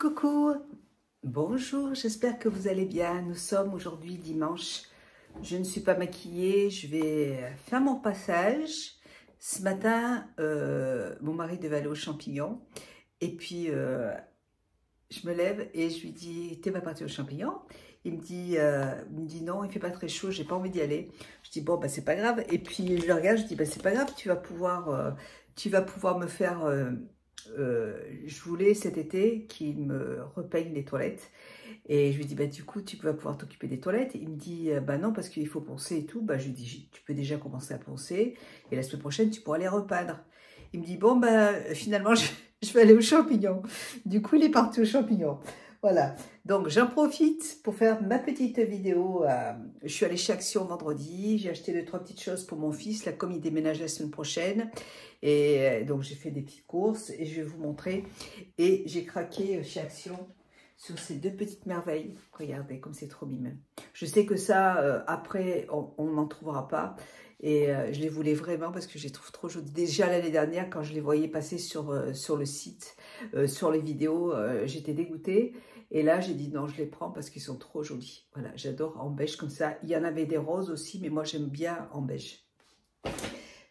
Coucou, bonjour, j'espère que vous allez bien. Nous sommes aujourd'hui dimanche. Je ne suis pas maquillée, je vais faire mon passage. Ce matin, mon mari devait aller aux champignons. Et puis, je me lève et je lui dis, t'es pas parti aux champignons? Il me dit non, il fait pas très chaud, j'ai pas envie d'y aller. Je dis bon, bah c'est pas grave. Et puis je le regarde, je dis bah c'est pas grave, tu vas pouvoir me faire. Je voulais cet été qu'il me repeigne les toilettes. Et je lui dis bah du coup tu vas pouvoir t'occuper des toilettes. Il me dit bah non parce qu'il faut poncer et tout. Bah je lui dis tu peux déjà commencer à poncer et la semaine prochaine tu pourras les repeindre. Il me dit bon bah finalement je vais aller aux champignons. Du coup il est parti aux champignons. Voilà, donc j'en profite pour faire ma petite vidéo. Je suis allée chez Action vendredi, j'ai acheté 2-3 petites choses pour mon fils, là comme il déménage la semaine prochaine. Et donc j'ai fait des petites courses et je vais vous montrer. Et j'ai craqué chez Action sur ces 2 petites merveilles. Regardez comme c'est trop mignon. Je sais que ça, après, on n'en trouvera pas. Et je les voulais vraiment parce que je les trouve trop jolies. Déjà l'année dernière, quand je les voyais passer sur le site, sur les vidéos, j'étais dégoûtée. Et là, j'ai dit non, je les prends parce qu'ils sont trop jolis. Voilà, j'adore en beige comme ça. Il y en avait des roses aussi, mais moi, j'aime bien en beige.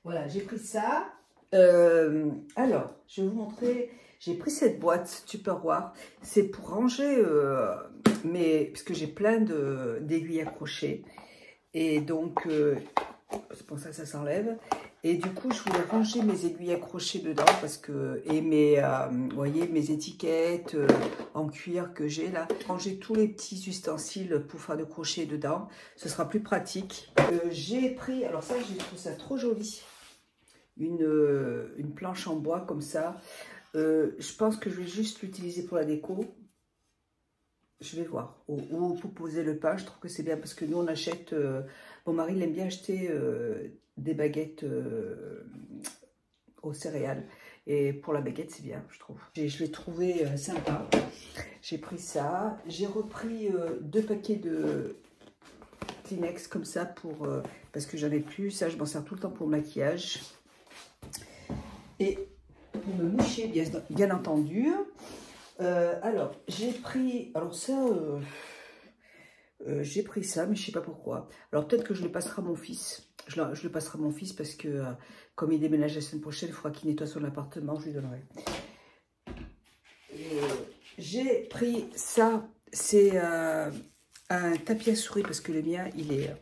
Voilà, j'ai pris ça. Alors, je vais vous montrer. J'ai pris cette boîte Tupperware. C'est pour ranger parce que j'ai plein d'aiguilles accrochées. Et donc, c'est pour ça que ça s'enlève. Et du coup, je voulais ranger mes aiguilles accrochées dedans parce que vous voyez, mes étiquettes en cuir que j'ai là. Ranger tous les petits ustensiles pour faire de crochet dedans. Ce sera plus pratique. J'ai pris, alors ça, j'ai trouvé ça trop joli. Une planche en bois comme ça. Je pense que je vais juste l'utiliser pour la déco. Je vais voir. Ou pour poser le pain, je trouve que c'est bien parce que nous on achète. Mon mari il aime bien acheter des baguettes aux céréales. Et pour la baguette, c'est bien, je trouve. Je l'ai trouvé sympa. J'ai pris ça. J'ai repris 2 paquets de Kleenex comme ça parce que j'en ai plus. Ça, je m'en sers tout le temps pour le maquillage. Et pour me moucher, bien entendu. Alors, j'ai pris... Alors ça, j'ai pris ça, mais je ne sais pas pourquoi. Alors, peut-être que je le passerai à mon fils. Je le passerai à mon fils parce que, comme il déménage la semaine prochaine, il faudra qu'il nettoie son appartement, je lui donnerai. J'ai pris ça. C'est un tapis à souris parce que le mien, il est...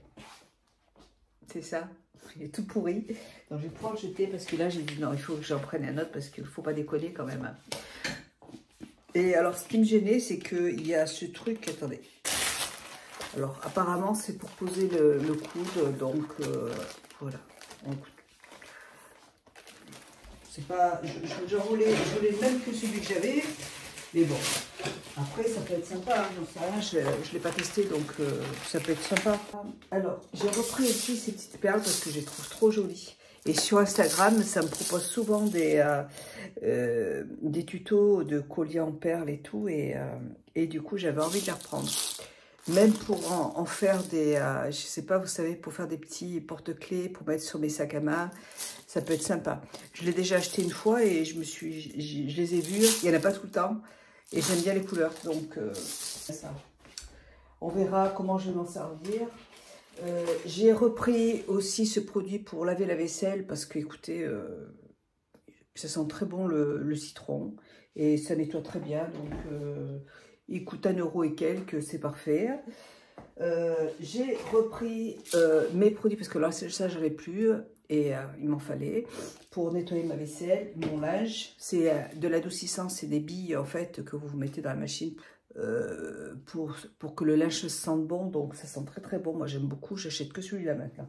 c'est ça. Il est tout pourri. Donc, je vais pouvoir le jeter parce que là, j'ai dit non, il faut que j'en prenne un autre parce qu'il ne faut pas déconner quand même. Et alors, ce qui me gênait, c'est qu'il y a ce truc, attendez. Alors, apparemment, c'est pour poser le coude, donc voilà. C'est pas, je voulais le même que celui que j'avais, mais bon. Après, ça peut être sympa, hein, j'en sais rien, je ne l'ai pas testé, donc ça peut être sympa. Alors, j'ai repris aussi ces petites perles parce que je les trouve trop jolies. Et sur Instagram, ça me propose souvent des tutos de colliers en perles et tout. Et du coup, j'avais envie de les reprendre. Même pour en faire des, je sais pas, vous savez, pour faire des petits porte-clés, pour mettre sur mes sacs à main, ça peut être sympa. Je l'ai déjà acheté une fois et je les ai vus. Il n'y en a pas tout le temps. Et j'aime bien les couleurs. Donc, ça. On verra comment je vais m'en servir. J'ai repris aussi ce produit pour laver la vaisselle parce que, écoutez, ça sent très bon le citron et ça nettoie très bien. Donc, il coûte 1 € et quelques, c'est parfait. J'ai repris mes produits parce que là, ça, j'en ai plus et il m'en fallait pour nettoyer ma vaisselle, mon linge. C'est de l'adoucissant, c'est des billes en fait que vous mettez dans la machine. Pour que le linge se sente bon, donc ça sent très très bon. Moi j'aime beaucoup, j'achète que celui-là maintenant.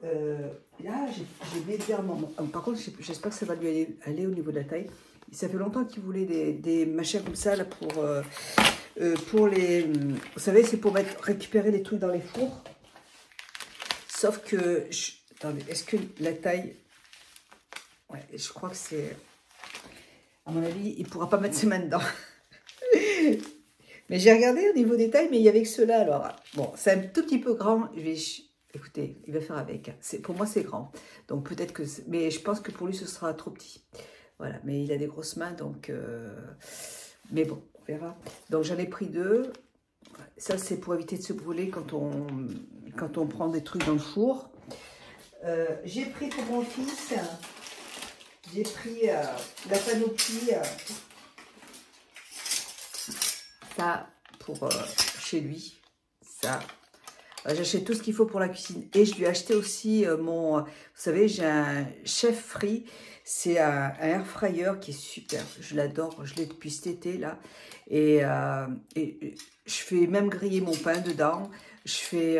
Là j'ai légèrement, par contre j'espère que ça va lui aller au niveau de la taille. Ça fait longtemps qu'il voulait des machins comme ça là pour les, vous savez, c'est pour récupérer les trucs dans les fours. Sauf que attendez, est-ce que la taille, ouais, je crois que c'est, à mon avis il pourra pas mettre ses mains dedans. Mais j'ai regardé au niveau des tailles, mais il y avait que ceux-là. Alors, bon, c'est un tout petit peu grand. Écoutez, il va faire avec. Pour moi, c'est grand. Donc, peut-être que... Mais je pense que pour lui, ce sera trop petit. Voilà, mais il a des grosses mains, donc... Mais bon, on verra. Donc j'en ai pris 2. Ça, c'est pour éviter de se brûler quand on prend des trucs dans le four. J'ai pris pour mon fils, j'ai pris la panoplie, ça pour chez lui, ça. J'achète tout ce qu'il faut pour la cuisine. Et je lui ai acheté aussi vous savez, j'ai un chef free. C'est un air fryer qui est super. Je l'adore. Je l'ai depuis cet été là. Et je fais même griller mon pain dedans. J'ai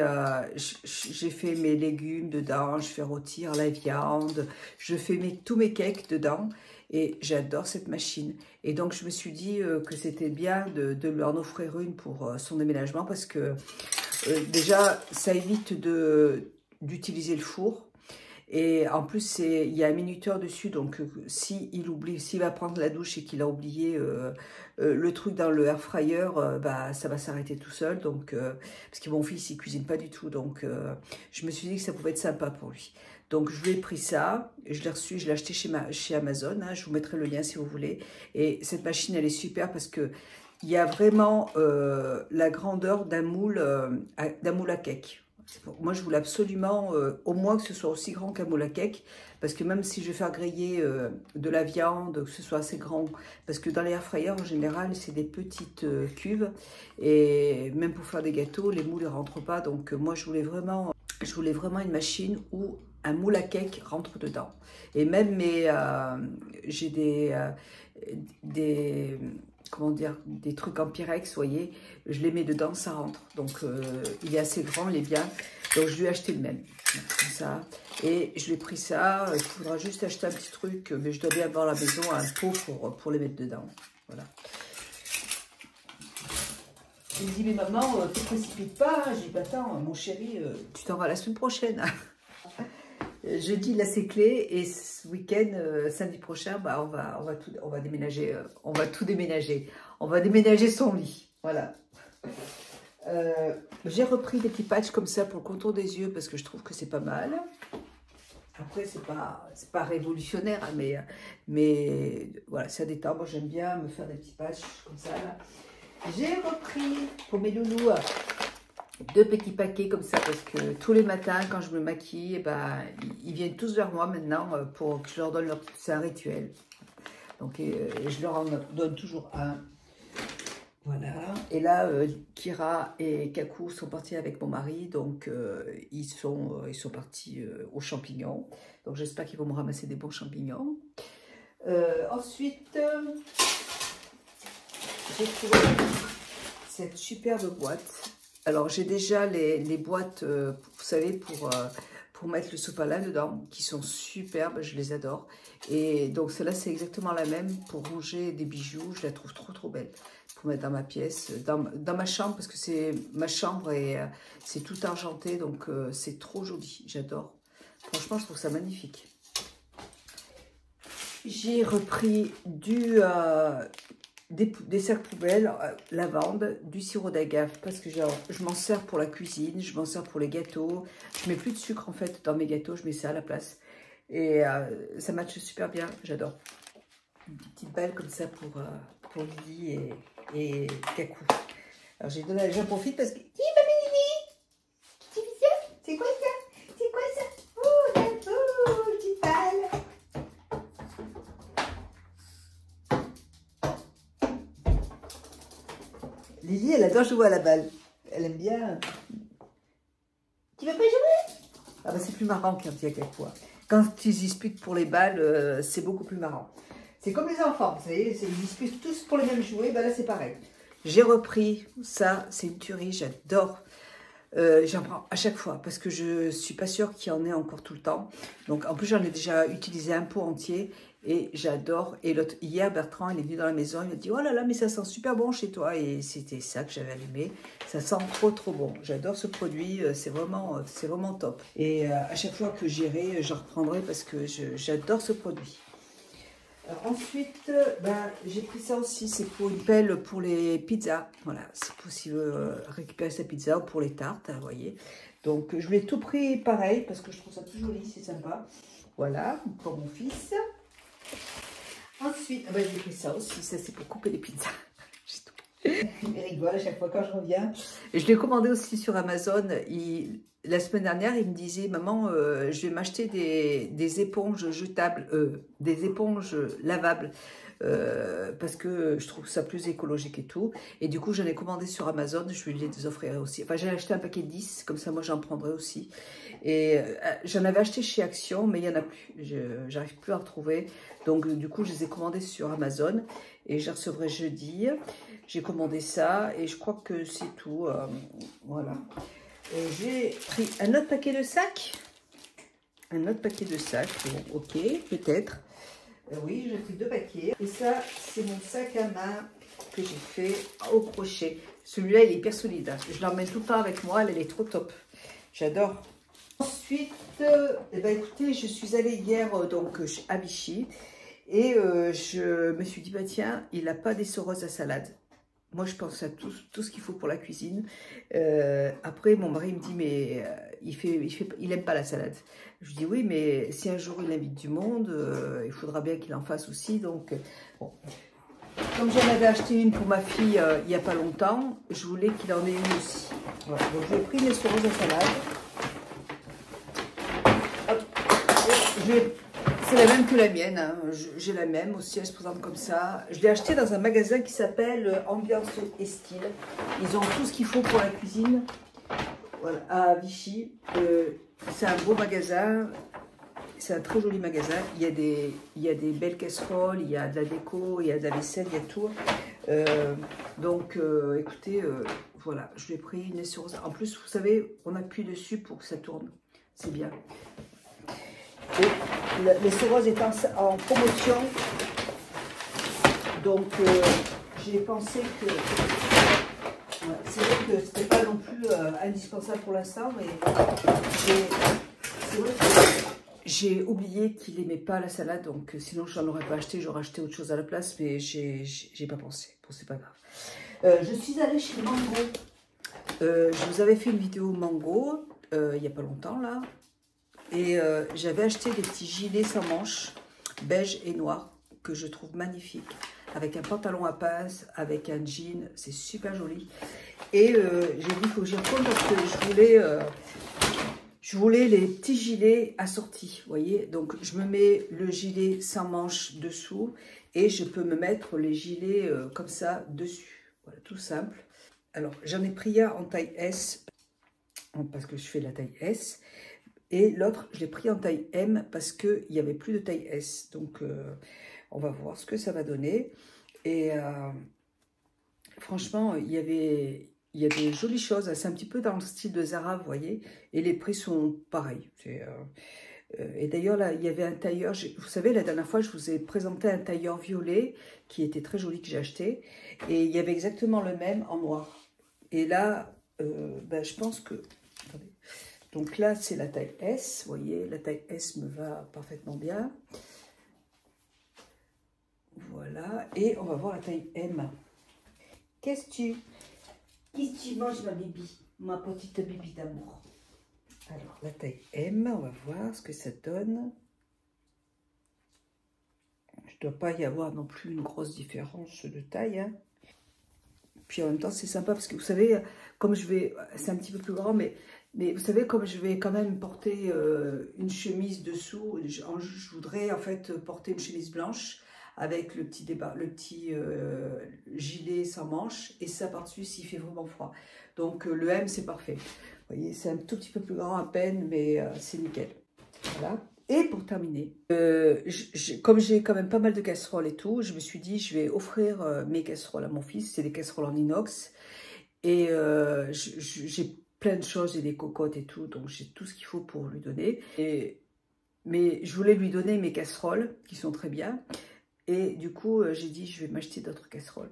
fait mes légumes dedans. Je fais rôtir la viande. Je fais tous mes cakes dedans. Et j'adore cette machine. Et donc, je me suis dit que c'était bien de lui en offrir une pour son déménagement parce que déjà, ça évite d'utiliser le four. Et en plus, il y a un minuteur dessus, donc s'il va prendre la douche et qu'il a oublié le truc dans le air fryer, bah, ça va s'arrêter tout seul. Donc, parce que mon fils, il cuisine pas du tout. Donc, je me suis dit que ça pouvait être sympa pour lui. Donc, je lui ai pris ça. Je l'ai reçu, je l'ai acheté chez Amazon. Hein, je vous mettrai le lien si vous voulez. Et cette machine, elle est super parce que il y a vraiment la grandeur d'un moule à cake. Moi, je voulais absolument, au moins que ce soit aussi grand qu'un moule à cake, parce que même si je vais faire griller de la viande, que ce soit assez grand, parce que dans les air fryers, en général, c'est des petites cuves, et même pour faire des gâteaux, les moules ne rentrent pas, donc moi, je voulais vraiment une machine où un moule à cake rentre dedans. Et même j'ai comment dire, des trucs en Pyrex, vous voyez, je les mets dedans, ça rentre. Donc, il est assez grand, il est bien. Donc, je lui ai acheté le même, comme ça. Et je lui ai pris ça. Il faudra juste acheter un petit truc, mais je dois bien avoir à la maison un pot pour les mettre dedans. Voilà. Il me dit, mais maman, tu ne précipites pas. J'ai dit, bah, attends, mon chéri, tu t'en vas la semaine prochaine. Jeudi, là, c'est clé. Et ce week-end, samedi prochain, bah, on va déménager. On va tout déménager. On va déménager son lit. Voilà. J'ai repris des petits patchs comme ça pour le contour des yeux parce que je trouve que c'est pas mal. Après, c'est pas révolutionnaire, hein, mais voilà, ça détend. Moi, j'aime bien me faire des petits patchs comme ça. J'ai repris pour mes loulous 2 petits paquets comme ça parce que tous les matins quand je me maquille, ben, ils viennent tous vers moi maintenant pour que je leur donne c'est un rituel. Donc je leur en donne toujours un. Voilà. Et là, Kira et Kaku sont partis avec mon mari, donc ils sont partis aux champignons. Donc j'espère qu'ils vont me ramasser des bons champignons. Ensuite, j'ai trouvé cette superbe boîte. Alors, j'ai déjà les boîtes, vous savez, pour mettre le sopalin dedans, qui sont superbes, je les adore. Et donc, celle-là, c'est exactement la même pour ranger des bijoux. Je la trouve trop, trop belle pour mettre dans ma pièce, dans ma chambre, parce que c'est ma chambre et c'est tout argenté, donc c'est trop joli. J'adore. Franchement, je trouve ça magnifique. J'ai repris des sacs poubelles, lavande, du sirop d'agave parce que je m'en sers pour la cuisine, je m'en sers pour les gâteaux. Je mets plus de sucre en fait dans mes gâteaux, je mets ça à la place. Et ça matche super bien, j'adore. Une petite balle comme ça pour Lily et Kaku. Alors j'ai donné, j'en profite parce que... Qui va Lily? C'est quoi ça? C'est quoi ça? Oh, Kaku, petite balle. Lily, elle adore jouer à la balle. Elle aime bien. Tu veux pas jouer? Ah bah c'est plus marrant quand il y a Kaku. Quand ils disputent pour les balles, c'est beaucoup plus marrant. C'est comme les enfants, vous savez, ils disputent tous pour les mêmes jouets, bah là c'est pareil. J'ai repris ça, c'est une tuerie, j'adore. J'en prends à chaque fois parce que je suis pas sûre qu'il y en ait encore tout le temps. Donc en plus j'en ai déjà utilisé un pot entier et j'adore. Et hier Bertrand il est venu dans la maison, il m'a dit oh là là mais ça sent super bon chez toi et c'était ça que j'avais allumé. Ça sent trop trop bon. J'adore ce produit, c'est vraiment top. Et à chaque fois que j'irai, je reprendrai parce que j'adore ce produit. Alors ensuite, j'ai pris ça aussi, c'est pour une pelle pour les pizzas. Voilà, c'est possible récupérer sa pizza ou pour les tartes, vous voyez. Donc je l'ai tout pris pareil parce que je trouve ça tout joli, c'est sympa. Voilà, pour mon fils. Ensuite, j'ai pris ça aussi, ça c'est pour couper les pizzas. J'ai tout Il rigole à chaque fois quand je reviens. Je l'ai commandé aussi sur Amazon. La semaine dernière, il me disait, maman, je vais m'acheter des éponges jetables, des éponges lavables, parce que je trouve ça plus écologique et tout. Et du coup, j'en ai commandé sur Amazon. Je lui les offrirai aussi. Enfin, j'ai acheté un paquet de 10, comme ça, moi, j'en prendrai aussi. Et j'en avais acheté chez Action, mais il n'y en a plus. J'arrive plus à retrouver. Donc, du coup, je les ai commandés sur Amazon et je les recevrai jeudi. J'ai commandé ça et je crois que c'est tout. Voilà. J'ai pris un autre paquet de sacs. Un autre paquet de sacs. Bon, ok, peut-être. Oui, j'ai pris 2 paquets. Et ça, c'est mon sac à main que j'ai fait au crochet. Celui-là, il est hyper solide. Je l'emmène tout le temps avec moi. Elle est trop top. J'adore. Ensuite, eh ben, écoutez, je suis allée hier donc à Vichy. Et je me suis dit, bah tiens, il n'a pas d'essoreuse à salade. Moi, je pense à tout ce qu'il faut pour la cuisine. Après, mon mari me dit, mais il aime pas la salade. Je lui dis, oui, mais si un jour il invite du monde, il faudra bien qu'il en fasse aussi. Donc, bon. Comme j'en avais acheté une pour ma fille il n'y a pas longtemps, je voulais qu'il en ait une aussi. Voilà. Donc, j'ai pris une essoreuse à salade. Hop. C'est la même que la mienne, hein. J'ai la même aussi, elle se présente comme ça. Je l'ai acheté dans un magasin qui s'appelle Ambiance et Style. Ils ont tout ce qu'il faut pour la cuisine, voilà, à Vichy. C'est un beau magasin, c'est un très joli magasin. Il y a des belles casseroles, il y a de la déco, il y a de la vaisselle, il y a tout. Donc écoutez, voilà, je lui ai pris une essoreuse. En plus, vous savez, on appuie dessus pour que ça tourne, c'est bien. L'essoreuse est en promotion, donc j'ai pensé que ouais, c'est vrai que c'était pas non plus indispensable pour l'instant, mais c'est vrai que j'ai oublié qu'il aimait pas la salade, donc sinon je n'en aurais pas acheté, j'aurais acheté autre chose à la place, mais j'ai pas pensé. Bon, c'est pas grave. Je suis allée chez Mango. Je vous avais fait une vidéo Mango il n'y a pas longtemps là. Et j'avais acheté des petits gilets sans manches, beige et noir, que je trouve magnifiques. Avec un pantalon à pince, avec un jean, c'est super joli. Et j'ai dit qu'il faut que j'y retourne parce que je voulais les petits gilets assortis, vous voyez. Donc je me mets le gilet sans manches dessous et je peux me mettre les gilets comme ça dessus. Voilà, tout simple. Alors j'en ai pris un en taille S, parce que je fais la taille S. Et l'autre, je l'ai pris en taille M parce qu'il n'y avait plus de taille S. Donc, on va voir ce que ça va donner. Et franchement, il y a des jolies choses. C'est un petit peu dans le style de Zara, vous voyez. Et les prix sont pareils. Et d'ailleurs, là, il y avait un tailleur. Vous savez, la dernière fois, je vous ai présenté un tailleur violet qui était très joli, que j'ai acheté. Et il y avait exactement le même en noir. Et là, ben, je pense que... Attendez. Donc là, c'est la taille S. Vous voyez, la taille S me va parfaitement bien. Voilà. Et on va voir la taille M. Qu'est-ce que tu manges, ma bibi? Ma petite bibi d'amour. Alors, la taille M, on va voir ce que ça donne. Il ne doit pas y avoir non plus une grosse différence de taille, hein. Puis en même temps, c'est sympa parce que vous savez, comme je vais... C'est un petit peu plus grand, mais vous savez, comme je vais quand même porter une chemise dessous, je voudrais en fait porter une chemise blanche avec le petit gilet sans manches et ça par-dessus s'il fait vraiment froid. Donc le M, c'est parfait. Vous voyez, c'est un tout petit peu plus grand à peine, mais c'est nickel. Voilà. Et pour terminer, comme j'ai quand même pas mal de casseroles et tout, je me suis dit, je vais offrir mes casseroles à mon fils. C'est des casseroles en inox. Et j'ai plein de choses, j'ai des cocottes et tout, donc j'ai tout ce qu'il faut pour lui donner. Mais je voulais lui donner mes casseroles, qui sont très bien. Et du coup, j'ai dit, je vais m'acheter d'autres casseroles.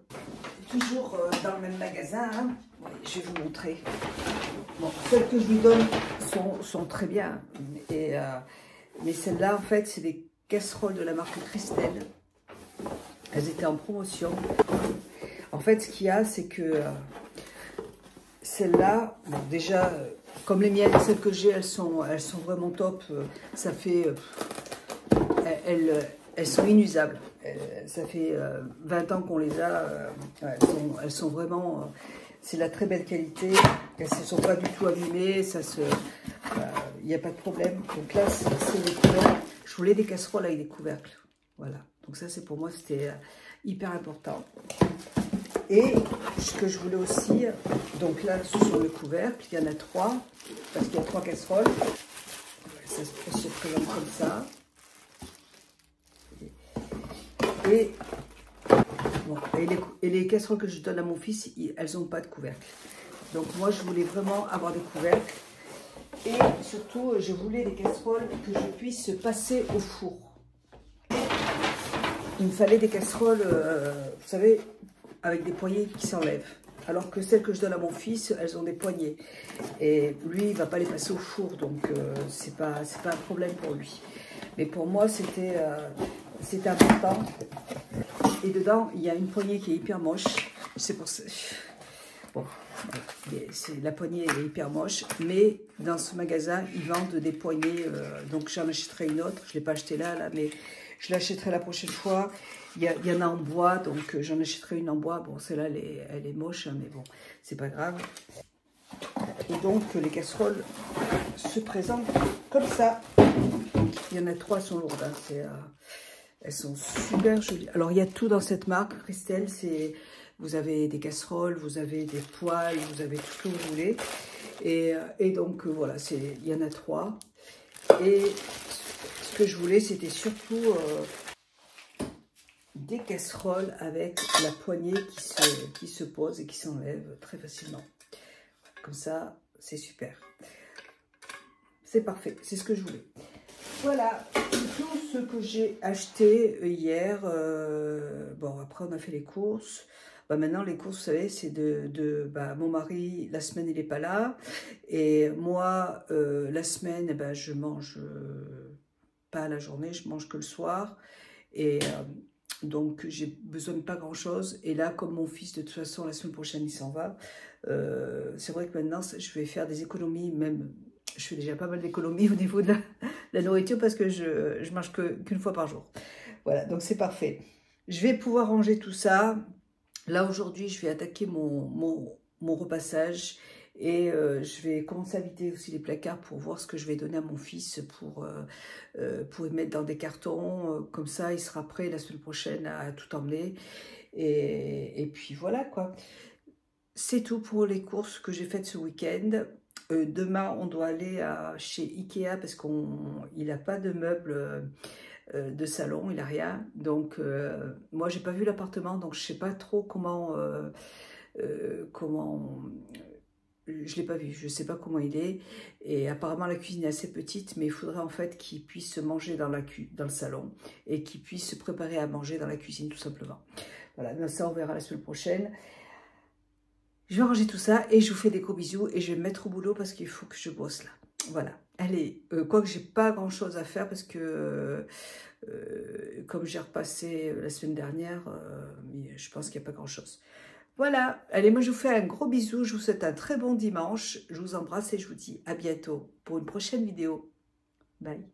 Toujours dans le même magasin, hein. Ouais, je vais vous montrer. Bon, celles que je lui donne sont très bien. Mais celles-là, en fait, c'est des casseroles de la marque Christelle. Elles étaient en promotion. En fait, ce qu'il y a, c'est que celles-là, bon, déjà, comme les miennes, celles que j'ai, elles sont vraiment top. Ça fait... elles sont inusables. Ça fait 20 ans qu'on les a. Ouais, elles sont vraiment... c'est de la très belle qualité. Elles ne se sont pas du tout abîmées. Il n'y a pas de problème. Donc là, c'est les couvercles. Je voulais des casseroles avec des couvercles. Voilà. Donc ça, c'est pour moi, c'était hyper important. Et ce que je voulais aussi, donc là, sur le couvercle, il y en a 3, parce qu'il y a 3 casseroles. Ça se présente comme ça. Et, bon, et les casseroles que je donne à mon fils, elles n'ont pas de couvercle. Donc moi, je voulais vraiment avoir des couvercles. Et surtout, je voulais des casseroles que je puisse passer au four. Il me fallait des casseroles, vous savez, avec des poignées qui s'enlèvent. Alors que celles que je donne à mon fils, elles ont des poignées. Et lui, il ne va pas les passer au four, donc c'est pas un problème pour lui. Mais pour moi, c'était important. Et dedans, il y a une poignée qui est hyper moche. C'est pour ça. Bon, la poignée est hyper moche. Mais dans ce magasin, ils vendent des poignées. Donc j'en achèterai une autre. Je ne l'ai pas acheté là, mais je l'achèterai la prochaine fois. Il y en a en bois, donc j'en achèterai une en bois. Bon, celle-là, elle est moche, hein, mais bon, c'est pas grave. Et donc, les casseroles se présentent comme ça. Il y en a 3, elles sont lourdes. Hein, elles sont super jolies. Alors, il y a tout dans cette marque, Christelle. Vous avez des casseroles, vous avez des poêles, vous avez tout ce que vous voulez. Et donc, voilà, il y en a 3. Et ce que je voulais, c'était surtout... des casseroles avec la poignée qui se pose et qui s'enlève très facilement. Comme ça, c'est super. C'est parfait, c'est ce que je voulais. Voilà, c'est tout ce que j'ai acheté hier. Bon, après on a fait les courses. Maintenant, les courses, vous savez, c'est mon mari, la semaine, il n'est pas là. Et moi, la semaine, je mange pas la journée, je mange que le soir. Et... donc, j'ai besoin de pas grand-chose. Et là, comme mon fils, de toute façon, la semaine prochaine, il s'en va. C'est vrai que maintenant, je vais faire des économies. Même, je fais déjà pas mal d'économies au niveau de la nourriture parce que je mange qu'une fois par jour. Voilà, donc c'est parfait. Je vais pouvoir ranger tout ça. Là, aujourd'hui, je vais attaquer mon repassage. Et je vais commencer à vider aussi les placards pour voir ce que je vais donner à mon fils pour y mettre dans des cartons. Comme ça, il sera prêt la semaine prochaine à tout emmener. Et puis voilà quoi. C'est tout pour les courses que j'ai faites ce week-end. Demain, on doit aller chez Ikea parce qu'il n'a pas de meubles de salon, il n'a rien. Donc, moi, j'ai pas vu l'appartement, donc je sais pas trop comment... je l'ai pas vu, je sais pas comment il est. Et apparemment, la cuisine est assez petite, mais il faudrait en fait qu'il puisse manger dans le salon et qu'il puisse se préparer à manger dans la cuisine, tout simplement. Voilà, donc ça, on verra la semaine prochaine. Je vais ranger tout ça et je vous fais des gros bisous et je vais me mettre au boulot parce qu'il faut que je bosse là. Voilà. Allez, quoique j'ai pas grand chose à faire parce que comme j'ai repassé la semaine dernière, je pense qu'il n'y a pas grand chose. Voilà, allez, moi je vous fais un gros bisou, je vous souhaite un très bon dimanche, je vous embrasse et je vous dis à bientôt pour une prochaine vidéo. Bye.